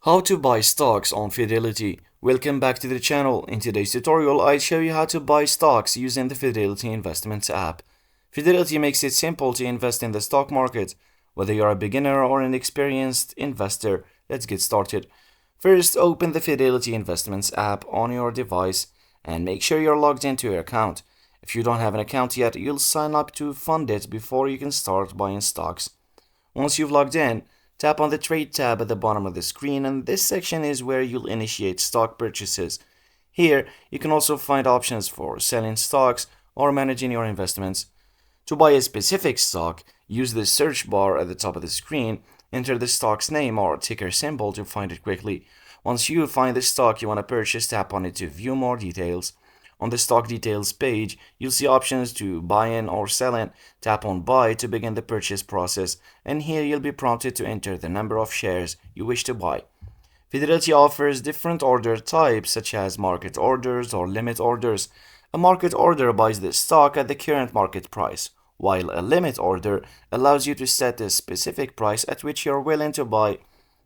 How to buy stocks on Fidelity. Welcome back to the channel. In today's tutorial, I'll show you how to buy stocks using the Fidelity Investments app. Fidelity makes it simple to invest in the stock market. Whether you're a beginner or an experienced investor, let's get started. First, open the Fidelity Investments app on your device and make sure you're logged into your account. If you don't have an account yet, you'll sign up to fund it before you can start buying stocks. Once you've logged in, tap on the Trade tab at the bottom of the screen, and this section is where you'll initiate stock purchases. Here, you can also find options for selling stocks or managing your investments. To buy a specific stock, use the search bar at the top of the screen, enter the stock's name or ticker symbol to find it quickly. Once you find the stock you want to purchase, tap on it to view more details. On the stock details page, you'll see options to buy in or sell in. Tap on buy to begin the purchase process, and here you'll be prompted to enter the number of shares you wish to buy. Fidelity offers different order types such as market orders or limit orders. A market order buys the stock at the current market price, while a limit order allows you to set a specific price at which you're willing to buy.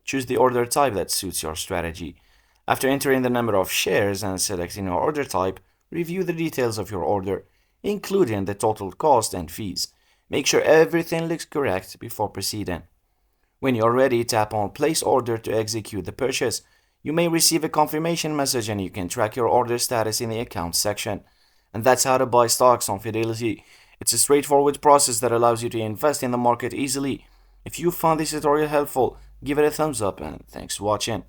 Choose the order type that suits your strategy. After entering the number of shares and selecting your order type, review the details of your order, including the total cost and fees. Make sure everything looks correct before proceeding. When you're ready, tap on Place Order to execute the purchase. You may receive a confirmation message and you can track your order status in the Accounts section. And that's how to buy stocks on Fidelity. It's a straightforward process that allows you to invest in the market easily. If you found this tutorial helpful, give it a thumbs up and thanks for watching.